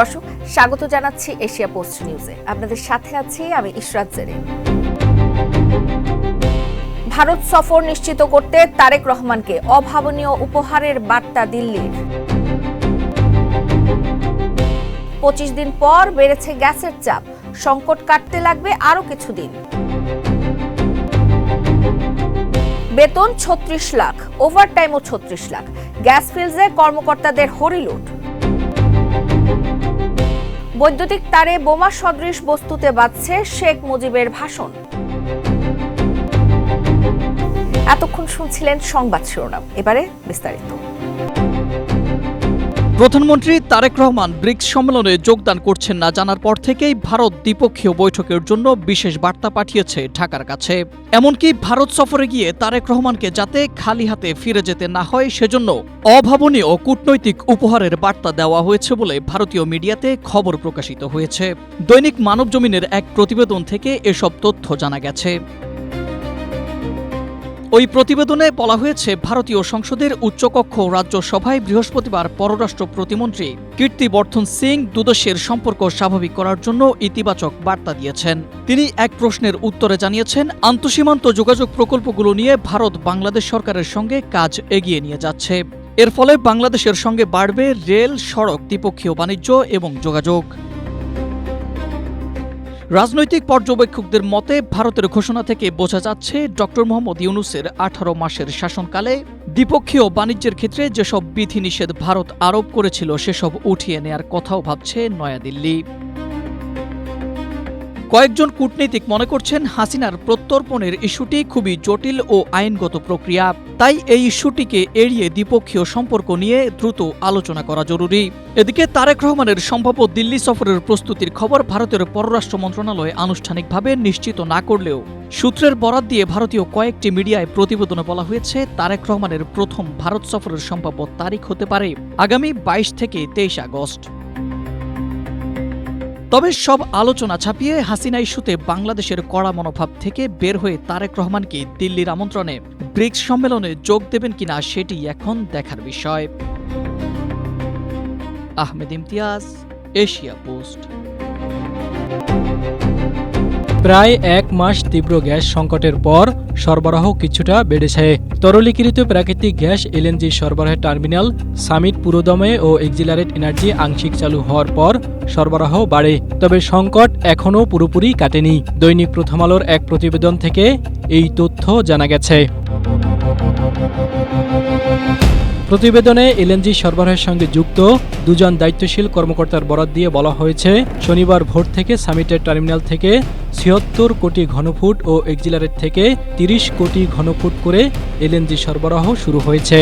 দর্শক, স্বাগত জানাচ্ছি এশিয়া পোস্ট নিউজে। আপনাদের সাথে আছি আমি ইশরাত জেরিন। ভারত সফর নিশ্চিত করতে তারেক রহমানকে অভাবনীয় উপহারের বার্তা দিল্লির। 25 দিন পর বেড়েছে গ্যাসের চাপ, সংকট কাটতে লাগবে আরো কিছুদিন। বেতন 36 লাখ, ওভারটাইমও 36 লাখ, গ্যাস ফিল্ডসে কর্মকর্তাদের হরিলুট। বৈদ্যুতিক তারে বোমা সদৃশ বস্তুতে বাজছে শেখ মুজিবের ভাষণ। এতক্ষণ শুনছিলেন সংবাদ শিরোনাম, এবারে বিস্তারিত। প্রধানমন্ত্রী তারেক রহমান ব্রিক্স সম্মেলনে যোগদান করছেন না জানার পর থেকেই ভারত দ্বিপক্ষীয় বৈঠকের জন্য বিশেষ বার্তা পাঠিয়েছে ঢাকার কাছে। এমনকি ভারত সফরে গিয়ে তারেক রহমানকে যাতে খালি হাতে ফিরে যেতে না হয় সেজন্য অভাবনীয় কূটনৈতিক উপহারের বার্তা দেওয়া হয়েছে বলে ভারতীয় মিডিয়াতে খবর প্রকাশিত হয়েছে। দৈনিক মানবজমিনের এক প্রতিবেদন থেকে এসব তথ্য জানা গেছে। ওই প্রতিবেদনে বলা হয়েছে, ভারতীয় সংসদের উচ্চকক্ষ রাজ্যসভায় বৃহস্পতিবার পররাষ্ট্র প্রতিমন্ত্রী কীর্তিবর্ধন সিং দুদেশের সম্পর্ক স্বাভাবিক করার জন্য ইতিবাচক বার্তা দিয়েছেন। তিনি এক প্রশ্নের উত্তরে জানিয়েছেন, আন্তঃসীমান্ত যোগাযোগ প্রকল্পগুলো নিয়ে ভারত বাংলাদেশ সরকারের সঙ্গে কাজ এগিয়ে নিয়ে যাচ্ছে। এর ফলে বাংলাদেশের সঙ্গে বাড়বে রেল, সড়ক, দ্বিপক্ষীয় বাণিজ্য এবং যোগাযোগ। রাজনৈতিক পর্যবেক্ষকদের মতে, ভারতের ঘোষণা থেকে বোঝা যাচ্ছে ডক্টর মোহাম্মদ ইউনূসের 18 মাসের শাসনকালে দ্বিপক্ষীয় বাণিজ্যের ক্ষেত্রে যেসব বিধিনিষেধ ভারত আরোপ করেছিল সেসব উঠিয়ে নেয়ার কথাও ভাবছে নয়াদিল্লি। কয়েকজন কূটনীতিক মনে করছেন, হাসিনার প্রত্যর্পণের ইস্যুটি খুবই জটিল ও আইনগত প্রক্রিয়া, তাই এই ইস্যুটিকে এড়িয়ে দ্বিপক্ষীয় সম্পর্ক নিয়ে দ্রুত আলোচনা করা জরুরি। এদিকে তারেক রহমানের সম্ভাব্য দিল্লি সফরের প্রস্তুতির খবর ভারতের পররাষ্ট্র মন্ত্রণালয় আনুষ্ঠানিকভাবে নিশ্চিত না করলেও সূত্রের বরাত দিয়ে ভারতীয় কয়েকটি মিডিয়ায় প্রতিবেদনে বলা হয়েছে, তারেক রহমানের প্রথম ভারত সফরের সম্ভাব্য তারিখ হতে পারে আগামী 22 থেকে 23 আগস্ট। তবে সব আলোচনা ছাপিয়ে হাসিনা ইস্যুতে বাংলাদেশের কড়া মনোভাব থেকে বের হয়ে তারেক রহমানকে দিল্লির আমন্ত্রণে ব্রিক্স সম্মেলনে যোগ দেবেন কিনা সেটি এখন দেখার বিষয়। Ahmed Imtiaz, Asia post. প্রায় 1 মাস তীব্র গ্যাস সংকটের পর সরবরাহ কিছুটা বেড়েছে। তরলীকৃত প্রাকৃতিক গ্যাস এলএনজি সরবরাহের টার্মিনাল সামিট পুরোদমে ও এক্সিলারেট এনার্জি আংশিক চালু হওয়ার পর সরবরাহ বাড়ে। তবে সংকট এখনও পুরোপুরি কাটেনি। দৈনিক প্রথম আলোর এক প্রতিবেদন থেকে এই তথ্য জানা গেছে। প্রতিবেদনে এলএনজি সরবরাহের সঙ্গে যুক্ত 2 জন দায়িত্বশীল কর্মকর্তার বরাত দিয়ে বলা হয়েছে, শনিবার ভোর থেকে সামিটের টার্মিনাল থেকে 76 কোটি ঘনফুট ও এক্সিলারেট থেকে 30 কোটি ঘনফুট করে এলএনজি সরবরাহ শুরু হয়েছে।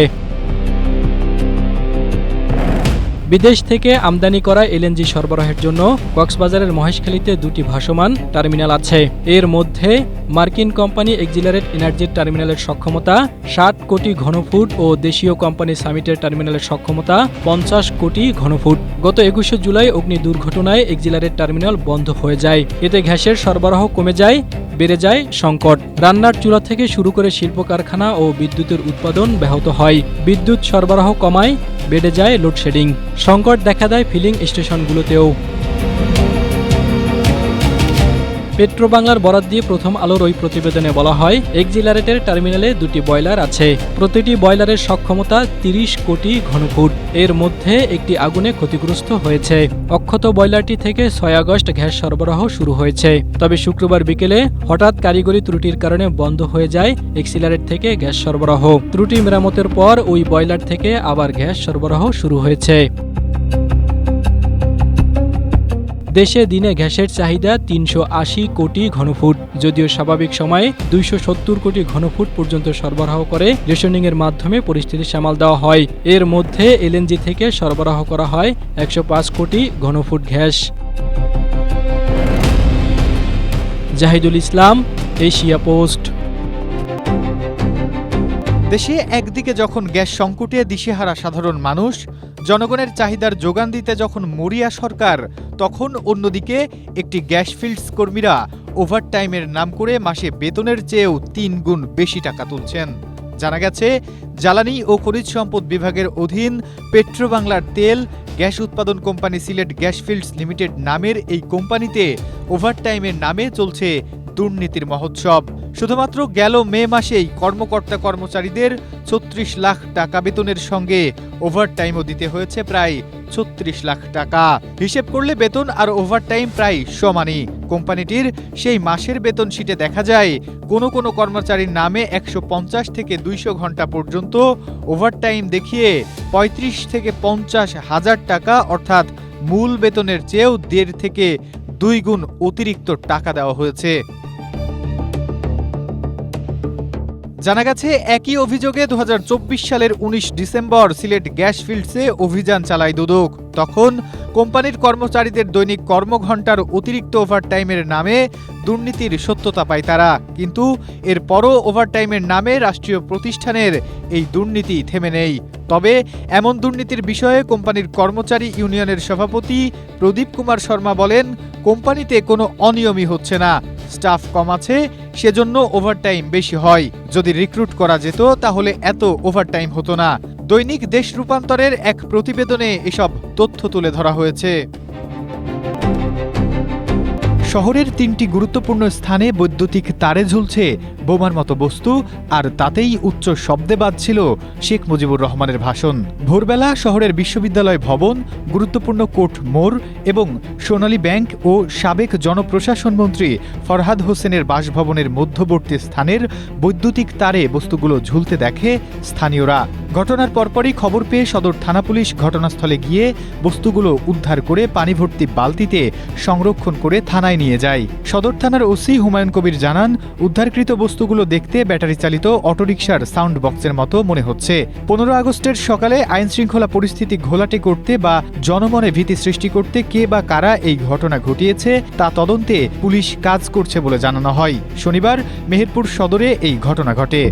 বিদেশ থেকে আমদানি করা এলএনজি সরবরাহের জন্য কক্সবাজারের মহেশখালীতে 2টি ভাসমান টার্মিনাল আছে। এর মধ্যে মার্কিন কোম্পানি এক্সিলারেট এনার্জির টার্মিনালের সক্ষমতা 60 কোটি ঘনফুট ও দেশীয় কোম্পানি সামিটের টার্মিনালের সক্ষমতা 50 কোটি ঘনফুট। গত 21 জুলাই অগ্নি দুর্ঘটনায় এক্সিলারেট টার্মিনাল বন্ধ হয়ে যায়। এতে গ্যাসের সরবরাহ কমে যায়, বেড়ে যায় সংকট। রান্নার চুলা থেকে শুরু করে শিল্প কারখানা ও বিদ্যুতের উৎপাদন ব্যাহত হয়। বিদ্যুৎ সরবরাহ কমায়, বেড়ে যায় লোডশেডিং। সংকট দেখা দেয় ফিলিং স্টেশনগুলোতেও। পেট্রোবাংলার বরাত দিয়ে প্রথম আলোর ওই প্রতিবেদনে বলা হয়, এক্সিলারেটের টার্মিনালে 2টি বয়লার আছে। প্রতিটি বয়লারের সক্ষমতা 30 কোটি ঘনফুট। এর মধ্যে একটি আগুনে ক্ষতিগ্রস্ত হয়েছে। অক্ষত বয়লারটি থেকে 6 আগস্ট গ্যাস সরবরাহ শুরু হয়েছে। তবে শুক্রবার বিকেলে হঠাৎ কারিগরি ত্রুটির কারণে বন্ধ হয়ে যায় এক্সিলারেট থেকে গ্যাস সরবরাহ। ত্রুটি মেরামতের পর ওই বয়লার থেকে আবার গ্যাস সরবরাহ শুরু হয়েছে। দেশে দিনে গ্যাসের চাহিদা 380 কোটি ঘনফুট। যদিও স্বাভাবিক সময়ে 270 কোটি ঘনফুট পর্যন্ত সরবরাহ করে রেশনিংয়ের মাধ্যমে পরিস্থিতি সামাল দেওয়া হয়। এর মধ্যে এলএনজি থেকে সরবরাহ করা হয় 105 কোটি ঘনফুট গ্যাস। জাহিদুল ইসলাম, এশিয়া পোস্ট। দেশে একদিকে যখন গ্যাস সংকটে দিশেহারা সাধারণ মানুষ, জনগণের চাহিদার যোগান দিতে যখন মরিয়া সরকার, তখন অন্যদিকে একটি গ্যাস ফিল্ডস কর্মীরা ওভারটাইমের নাম করে মাসে বেতনের চেয়েও 3 গুণ বেশি টাকা তুলছেন। জানা গেছে, জ্বালানি ও খনিজ সম্পদ বিভাগের অধীন পেট্রোবাংলার তেল গ্যাস উৎপাদন company Sylhet gas fields limited নামের এই কোম্পানিতে ওভারটাইমের নামে চলছে দুর্নীতির মহোৎসব। শুধুমাত্র গেল মে মাসেই কর্মকর্তা কর্মচারীদের ৩৬ লাখ টাকা বেতনের সঙ্গে ওভারটাইমও দিতে হয়েছে প্রায় ৩৬ লাখ টাকা। হিসেব করলে বেতন আর ওভারটাইম প্রায় সমানই। কোম্পানিটির সেই মাসের বেতন শিটে দেখা যায়, কোনো কোনো কর্মচারীর নামে ১৫০ থেকে ২০০ ঘন্টা পর্যন্ত ওভারটাইম দেখিয়ে ৩৫ থেকে ৫০ হাজার টাকা অর্থাৎ মূল বেতনের চেয়েও ১.৫ থেকে ২ গুণ অতিরিক্ত টাকা দেওয়া হয়েছে। জানা গেছে, একই অভিযোগে ২০২৪ সালের ১৯ ডিসেম্বর সিলেট গ্যাস ফিল্ডসে অভিযান চালায় দুদক। তখন কোম্পানির কর্মচারীদের দৈনিক কর্মঘণ্টার অতিরিক্ত ওভারটাইমের নামে দুর্নীতির সত্যতা পায় তারা। কিন্তু এরপরও ওভারটাইমের নামে রাষ্ট্রীয় প্রতিষ্ঠানের এই দুর্নীতি থেমে নেই। তবে এমন দুর্নীতির বিষয়ে কোম্পানির কর্মচারী ইউনিয়নের সভাপতি প্রদীপ কুমার শর্মা বলেন, কোম্পানিতে কোনো অনিয়মই হচ্ছে না, স্টাফ কম আছে, সেজন্য ওভারটাইম বেশি হয়। যদি রিক্রুট করা যেত তাহলে এত ওভারটাইম হতো না। দৈনিক দেশ রূপান্তরের এক প্রতিবেদনে এসব তথ্য তুলে ধরা হয়েছে। শহরের ৩টি গুরুত্বপূর্ণ স্থানে বৈদ্যুতিক তারে ঝুলছে বোমার মতো বস্তু, আর তাতেই উচ্চ শব্দে বাজছিল শেখ মুজিবুর রহমানের ভাষণ। ভোরবেলা শহরের বিশ্ববিদ্যালয় ভবন, গুরুত্বপূর্ণ কোর্ট মোড় এবং সোনালী ব্যাংক ও সাবেক জনপ্রশাসন মন্ত্রী ফরহাদ হোসেনের বাসভবনের মধ্যবর্তী স্থানের বৈদ্যুতিক তারে বস্তুগুলো ঝুলতে দেখে স্থানীয়রা। ঘটনার পরপরই খবর পেয়ে সদর থানা পুলিশ ঘটনাস্থলে গিয়ে বস্তুগুলো উদ্ধার করে পানি ভর্তি বালতিতে সংরক্ষণ করে থানায় নিয়ে যায়। সদর থানার ওসি হুমায়ুন কবির জানান, উদ্ধারকৃত বস্তুগুলো দেখতে ব্যাটারি চালিত অটোরিকশার সাউন্ড বক্সের মতো মনে হচ্ছে। ১৫ আগস্টের সকালে আইনশৃঙ্খলা পরিস্থিতি ঘোলাটে করতে বা জনমনে ভীতি সৃষ্টি করতে কে বা কারা এই ঘটনা ঘটিয়েছে তা তদন্তে পুলিশ কাজ করছে বলে জানানো হয়। শনিবার মেহেরপুর সদরে এই ঘটনা ঘটে।